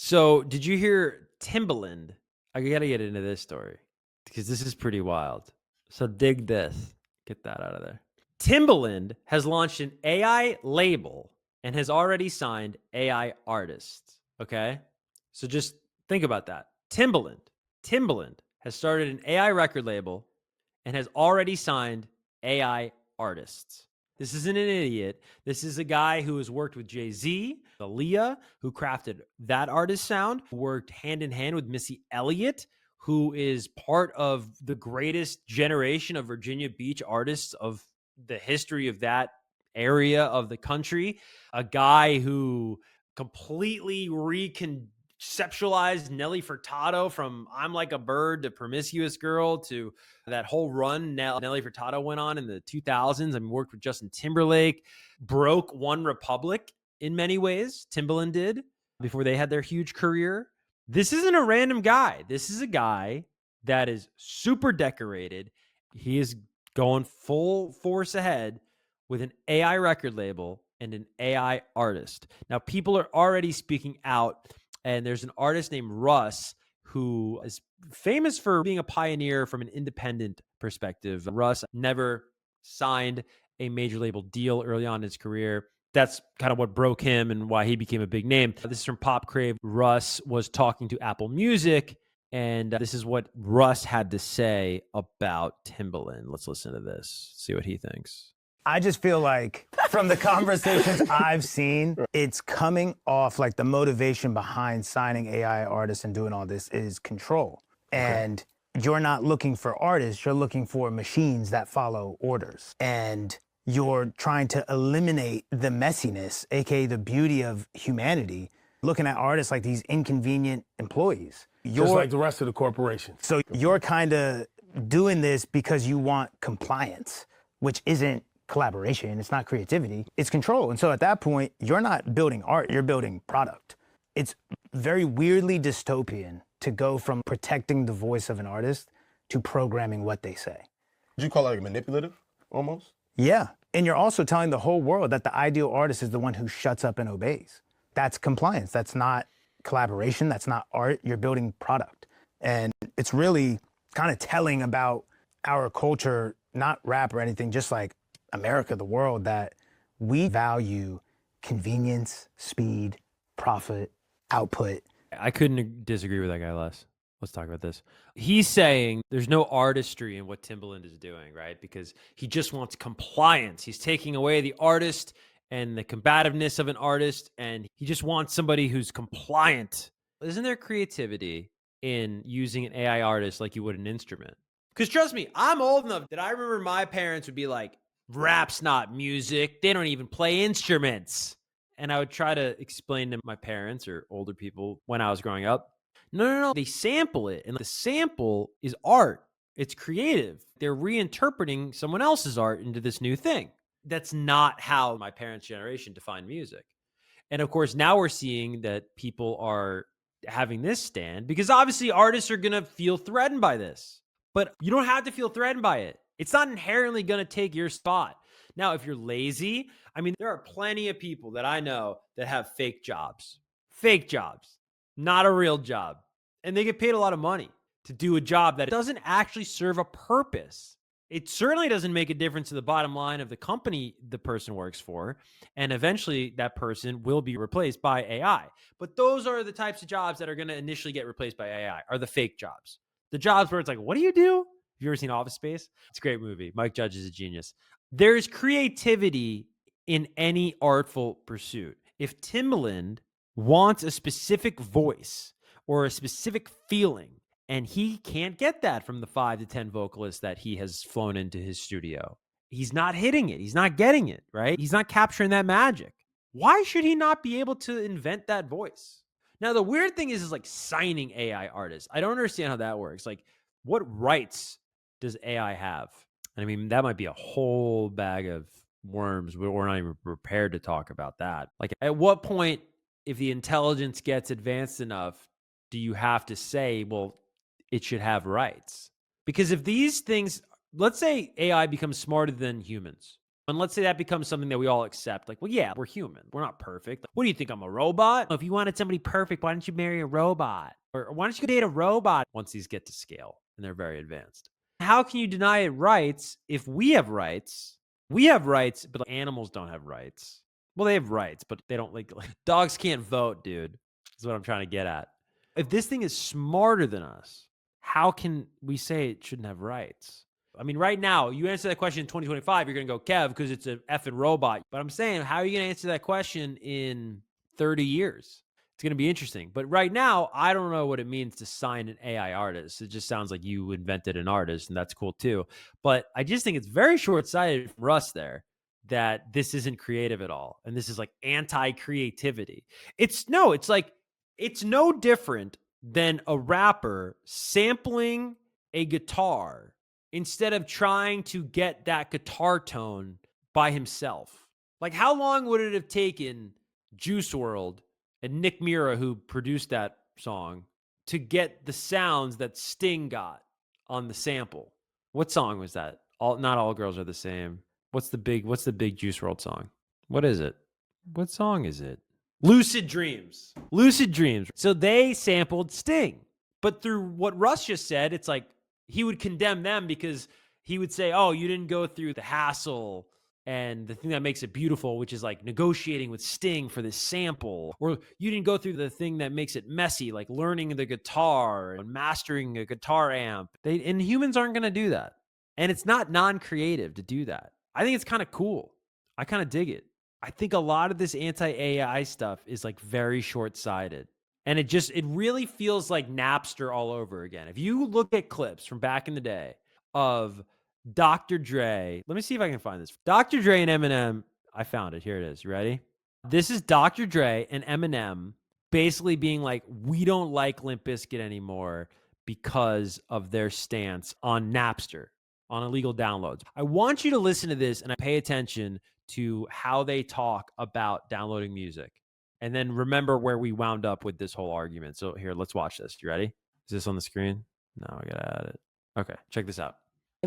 So did you hear Timbaland? I gotta get into this story because this is pretty wild. So dig this. Get that out of there. Timbaland has launched an AI label and has already signed AI artists. Okay. So just think about that. Timbaland has started an AI record label and has already signed AI artists. This isn't an idiot. This is a guy who has worked with Jay-Z, Aaliyah, who crafted that artist sound, worked hand in hand with Missy Elliott, who is part of the greatest generation of Virginia Beach artists of the history of that area of the country. A guy who completely reconceptualized Nelly Furtado from I'm Like a Bird to Promiscuous Girl to that whole run Nelly Furtado went on in the 2000s. I mean, worked with Justin Timberlake, broke One Republic in many ways. Timbaland did before they had their huge career. This isn't a random guy. This is a guy that is super decorated. He is going full force ahead with an AI record label and an AI artist. Now, people are already speaking out, and there's an artist named Russ who is famous for being a pioneer from an independent perspective. Russ never signed a major label deal early on in his career. That's kind of what broke him and why he became a big name. This is from Pop Crave. Russ was talking to Apple Music, and this is what Russ had to say about Timbaland. Let's listen to this, see what he thinks. I just feel like from the conversations I've seen, it's coming off like the motivation behind signing AI artists and doing all this is control. And you're not looking for artists, you're looking for machines that follow orders. And you're trying to eliminate the messiness, AKA the beauty of humanity, looking at artists like these inconvenient employees. Just like the rest of the corporation. So you're kind of doing this because you want compliance, which isn't collaboration, it's not creativity, it's control. And so at that point, you're not building art, you're building product. It's very weirdly dystopian to go from protecting the voice of an artist to programming what they say. Would you call it like manipulative, almost? Yeah, and you're also telling the whole world that the ideal artist is the one who shuts up and obeys. That's compliance, that's not collaboration, that's not art, you're building product. And it's really kind of telling about our culture, not rap or anything, just like America, the world, that we value convenience, speed, profit, output. I couldn't disagree with that guy less. Let's talk about this. He's saying there's no artistry in what Timbaland is doing, right? Because he just wants compliance. He's taking away the artist and the combativeness of an artist, and he just wants somebody who's compliant. Isn't there creativity in using an AI artist like you would an instrument? Because trust me, I'm old enough that I remember my parents would be like, rap's not music. They don't even play instruments. And I would try to explain to my parents or older people when I was growing up, no. They sample it. And the sample is art. It's creative. They're reinterpreting someone else's art into this new thing. That's not how my parents' generation defined music. And of course, now we're seeing that people are having this stand because obviously artists are going to feel threatened by this. But you don't have to feel threatened by it. It's not inherently going to take your spot. Now, if you're lazy, I mean, there are plenty of people that I know that have fake jobs, not a real job. And they get paid a lot of money to do a job that doesn't actually serve a purpose. It certainly doesn't make a difference to the bottom line of the company the person works for. And eventually that person will be replaced by AI. But those are the types of jobs that are going to initially get replaced by AI, are the fake jobs. The jobs where it's like, what do you do? Have you ever seen Office Space? It's a great movie. Mike Judge is a genius. There's creativity in any artful pursuit. If Timbaland wants a specific voice or a specific feeling, and he can't get that from the 5 to 10 vocalists that he has flown into his studio, he's not hitting it. He's not getting it, right? He's not capturing that magic. Why should he not be able to invent that voice? Now, the weird thing is like signing AI artists. I don't understand how that works. Like, what rights does AI have? I mean, that might be a whole bag of worms. We're not even prepared to talk about that. Like, at what point, if the intelligence gets advanced enough, do you have to say, well, it should have rights? Because if these things, let's say AI becomes smarter than humans, And let's say that becomes something that we all accept. Like, well, yeah, we're human. We're not perfect. What do you think? I'm a robot? If you wanted somebody perfect, why don't you marry a robot? Or why don't you go date a robot once these get to scale and they're very advanced? How can you deny it rights if we have rights? We have rights, but animals don't have rights. Well, they have rights, but they don't like dogs can't vote, dude. Is what I'm trying to get at. If this thing is smarter than us, how can we say it shouldn't have rights? I mean, right now, you answer that question in 2025, you're going to go, Kev, because it's an effing robot. But I'm saying, how are you going to answer that question in 30 years? It's going to be interesting. But right now, I don't know what it means to sign an AI artist. It just sounds like you invented an artist, and that's cool too. But I just think it's very short-sighted from Russ there that this isn't creative at all. And this is like anti-creativity. It's no different than a rapper sampling a guitar instead of trying to get that guitar tone by himself. Like, how long would it have taken Juice World and Nick Mira, who produced that song, to get the sounds that Sting got on the sample? What song was that? Not All Girls Are the Same. What's the big Juice World song? What is it? What song is it? Lucid Dreams. Lucid Dreams. So they sampled Sting. But through what Russ just said, it's like he would condemn them because he would say, oh, you didn't go through the hassle and the thing that makes it beautiful, which is like negotiating with Sting for this sample. Or you didn't go through the thing that makes it messy, like learning the guitar and mastering a guitar amp. And humans aren't going to do that. And it's not non-creative to do that. I think it's kind of cool. I kind of dig it. I think a lot of this anti-AI stuff is like very short-sighted. And it really feels like Napster all over again. If you look at clips from back in the day of Dr. Dre, let me see if I can find this. Dr. Dre and Eminem, I found it. Here it is. You ready? This is Dr. Dre and Eminem basically being like, we don't like Limp Bizkit anymore because of their stance on Napster, on illegal downloads. I want you to listen to this and pay attention to how they talk about downloading music. And then remember where we wound up with this whole argument. So here, let's watch this. You ready? Is this on the screen? No, I gotta add it. Okay, check this out.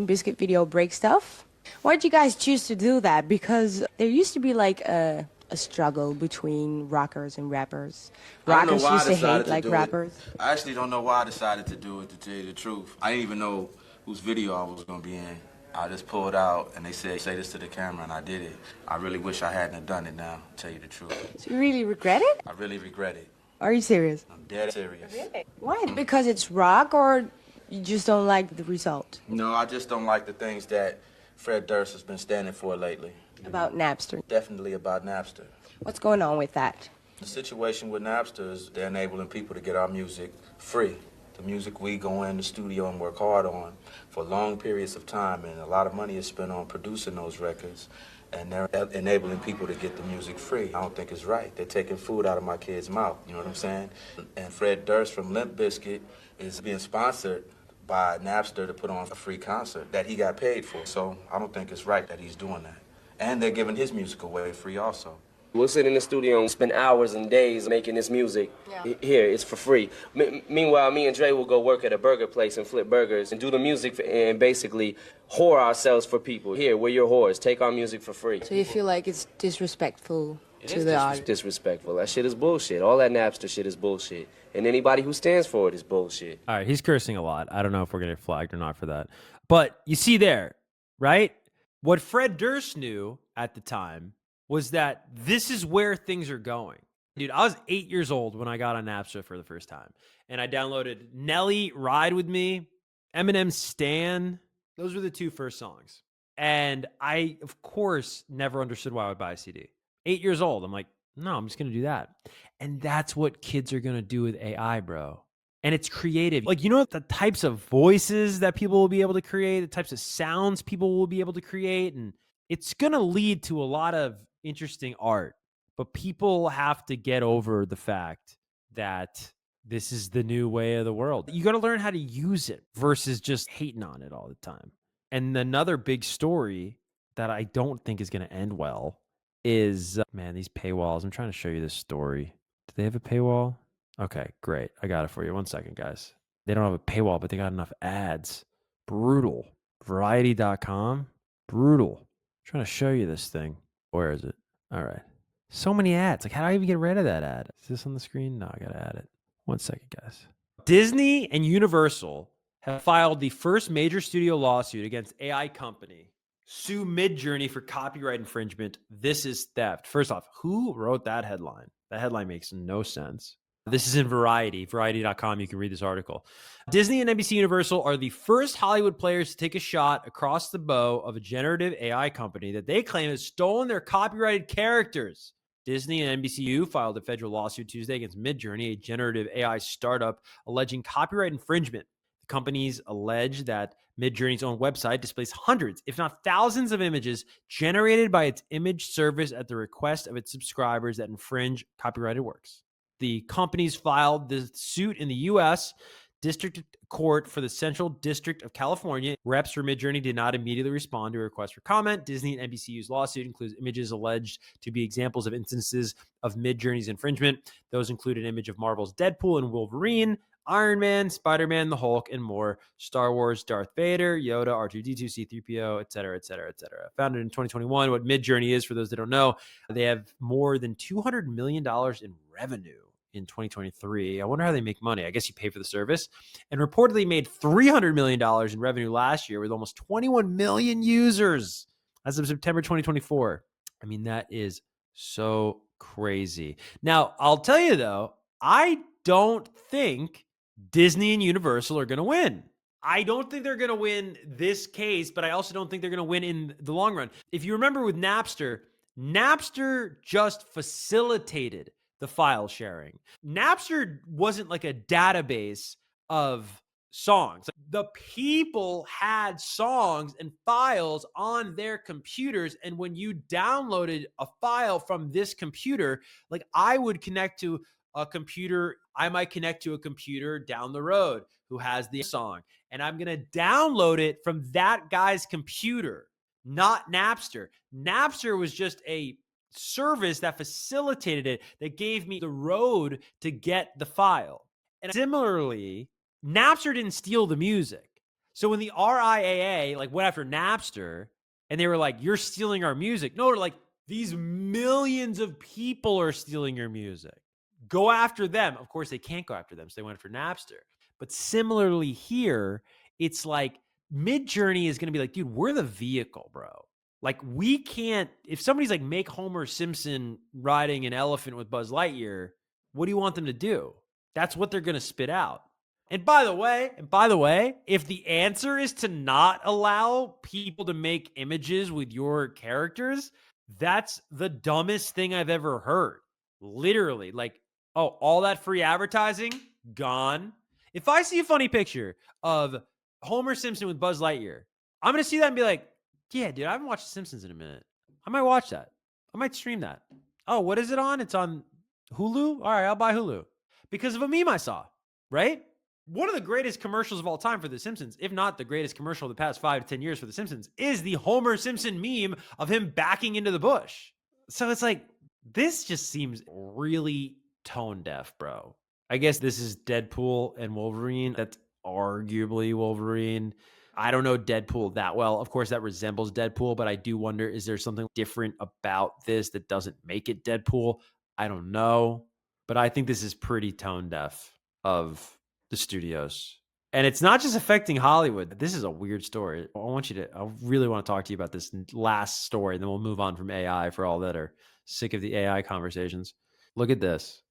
Biscuit video break stuff. Why'd you guys choose to do that? Because there used to be like a struggle between rockers and rappers. Rockers used to hate like rappers. I actually don't know why I decided to do it, to tell you the truth. I didn't even know whose video I was gonna be in. I just pulled out and they said, say this to the camera, and I did it. I really wish I hadn't have done it now, to tell you the truth. So you really regret it? I really regret it. Are you serious? I'm dead serious. Really? Why? Because it's rock, or you just don't like the result? No, I just don't like the things that Fred Durst has been standing for lately. About Napster? Definitely about Napster. What's going on with that? The situation with Napster is they're enabling people to get our music free. The music we go in the studio and work hard on for long periods of time, and a lot of money is spent on producing those records, and they're enabling people to get the music free. I don't think it's right. They're taking food out of my kid's mouth, you know what I'm saying? And Fred Durst from Limp Bizkit is being sponsored by Napster to put on a free concert that he got paid for. So I don't think it's right that he's doing that. And they're giving his music away free also. We'll sit in the studio and spend hours and days making this music. Yeah. Here, it's for free. Meanwhile, me and Dre will go work at a burger place and flip burgers and do the music and basically whore ourselves for people. Here, we're your whores. Take our music for free. So you feel like it's disrespectful to the artist? Disrespectful. That shit is bullshit. All that Napster shit is bullshit. And anybody who stands for it is bullshit. All right, he's cursing a lot. I don't know if we're going to get flagged or not for that. But you see there, right? What Fred Durst knew at the time was that this is where things are going. Dude, I was 8 years old when I got on Napster for the first time. And I downloaded Nelly, Ride With Me, Eminem, Stan. Those were the two first songs. And I, of course, never understood why I would buy a CD. 8 years old. I'm like, no, I'm just going to do that. And that's what kids are going to do with AI, bro. And it's creative. Like, you know, the types of voices that people will be able to create, the types of sounds people will be able to create. And it's going to lead to a lot of interesting art. But people have to get over the fact that this is the new way of the world. You got to learn how to use it versus just hating on it all the time. And another big story that I don't think is going to end well is, man, these paywalls. I'm trying to show you this story. Do they have a paywall? Okay, great. I got it for you. 1 second, guys. They don't have a paywall, but they got enough ads. Brutal. Variety.com. Brutal. trying to show you this thing. Where is it? All right. So many ads. Like, how do I even get rid of that ad? Is this on the screen? No, I got to add it. 1 second, guys. Disney and Universal have filed the first major studio lawsuit against AI company sue Midjourney for copyright infringement. This is theft. First off, who wrote that headline? That headline makes no sense. This is in Variety, variety.com. You can read this article. Disney and NBC Universal are the first Hollywood players to take a shot across the bow of a generative AI company that they claim has stolen their copyrighted characters. Disney and NBCU filed a federal lawsuit Tuesday against Midjourney, a generative AI startup, alleging copyright infringement. The companies allege that Midjourney's own website displays hundreds, if not thousands, of images generated by its image service at the request of its subscribers that infringe copyrighted works. The companies filed the suit in the U.S. District Court for the Central District of California. Reps for Midjourney did not immediately respond to a request for comment. Disney and NBCU's lawsuit includes images alleged to be examples of instances of Midjourney's infringement. Those include an image of Marvel's Deadpool and Wolverine, Iron Man, Spider-Man, the Hulk, and more. Star Wars, Darth Vader, Yoda, R2-D2, C-3PO, etc., etc., etc. Founded in 2021, what Midjourney is, for those that don't know, they have more than $200 million in revenue in 2023. I wonder how they make money. I guess you pay for the service. And reportedly made $300 million in revenue last year with almost 21 million users as of September 2024. I mean, that is so crazy. Now, I'll tell you though, I don't think Disney and Universal are going to win. I don't think they're going to win this case, but I also don't think they're going to win in the long run. If you remember with Napster, Napster just facilitated the file sharing. Napster wasn't like a database of songs. The people had songs and files on their computers. And when you downloaded a file from this computer, like I would connect to a computer, I might connect to a computer down the road who has the song, and I'm going to download it from that guy's computer, not Napster. Napster was just a service that facilitated it, that gave me the road to get the file. And similarly, Napster didn't steal the music. So when the RIAA like went after Napster and they were like, you're stealing our music. No, they're like, these millions of people are stealing your music. Go after them. Of course, they can't go after them, so they went after Napster. But similarly here, it's like Midjourney is going to be like, dude, we're the vehicle, bro. Like we can't, if somebody's like, make Homer Simpson riding an elephant with Buzz Lightyear, what do you want them to do? That's what they're going to spit out. And by the way, if the answer is to not allow people to make images with your characters, that's the dumbest thing I've ever heard. Literally, like, oh, all that free advertising, gone. If I see a funny picture of Homer Simpson with Buzz Lightyear, I'm going to see that and be like, yeah, dude, I haven't watched The Simpsons in a minute. I might watch that. I might stream that. Oh, what is it on? It's on Hulu? All right, I'll buy Hulu. Because of a meme I saw, right? One of the greatest commercials of all time for The Simpsons, if not the greatest commercial of the past 5 to 10 years for The Simpsons, is the Homer Simpson meme of him backing into the bush. So it's like, this just seems really tone deaf, bro. I guess this is Deadpool and Wolverine. That's arguably Wolverine. I don't know Deadpool that well. Of course, that resembles Deadpool, but I do wonder, is there something different about this that doesn't make it Deadpool? I don't know. But I think this is pretty tone deaf of the studios. And it's not just affecting Hollywood. This is a weird story. I really want to talk to you about this last story, and then we'll move on from AI for all that are sick of the AI conversations. Look at this.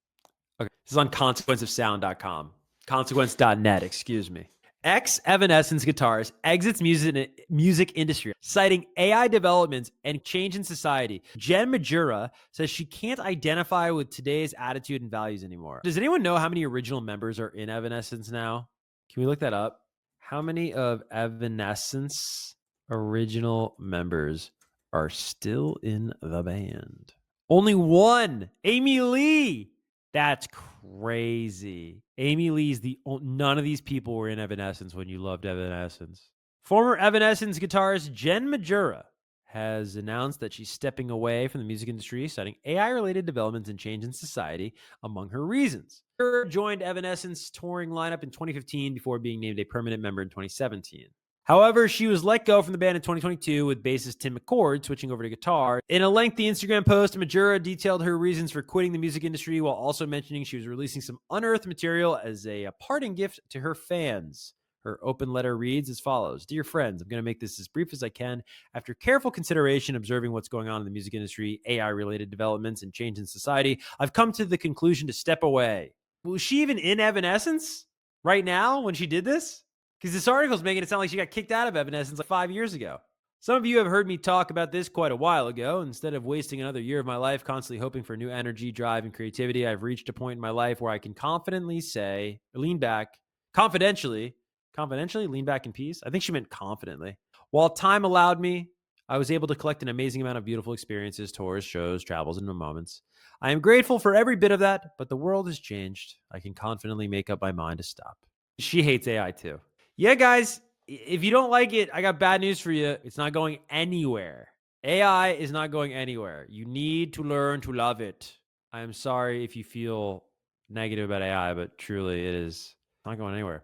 Okay, this is on consequenceofsound.com. Consequence.net, excuse me. Ex-Evanescence guitarist exits music industry, citing AI developments and change in society. Jen Majura says she can't identify with today's attitude and values anymore. Does anyone know how many original members are in Evanescence now? Can we look that up? How many of Evanescence original members are still in the band? Only one, Amy Lee. That's crazy. Amy Lee's none of these people were in Evanescence when you loved Evanescence. Former Evanescence guitarist Jen Majura has announced that she's stepping away from the music industry, citing AI-related developments and change in society among her reasons. Majura joined Evanescence touring lineup in 2015 before being named a permanent member in 2017. However, she was let go from the band in 2022 with bassist Tim McCord switching over to guitar. In a lengthy Instagram post, Majura detailed her reasons for quitting the music industry while also mentioning she was releasing some unearthed material as a parting gift to her fans. Her open letter reads as follows. Dear friends, I'm going to make this as brief as I can. After careful consideration, observing what's going on in the music industry, AI-related developments, and change in society, I've come to the conclusion to step away. Was she even in Evanescence right now when she did this? Because this article is making it sound like she got kicked out of Evanescence like 5 years ago. Some of you have heard me talk about this quite a while ago. Instead of wasting another year of my life constantly hoping for new energy, drive, and creativity, I've reached a point in my life where I can confidently say, lean back, confidentially lean back in peace. I think she meant confidently. While time allowed me, I was able to collect an amazing amount of beautiful experiences, tours, shows, travels, and moments. I am grateful for every bit of that, but the world has changed. I can confidently make up my mind to stop. She hates AI too. Yeah, guys, if you don't like it, I got bad news for you. It's not going anywhere. AI is not going anywhere. You need to learn to love it. I am sorry if you feel negative about AI, but truly it is not going anywhere.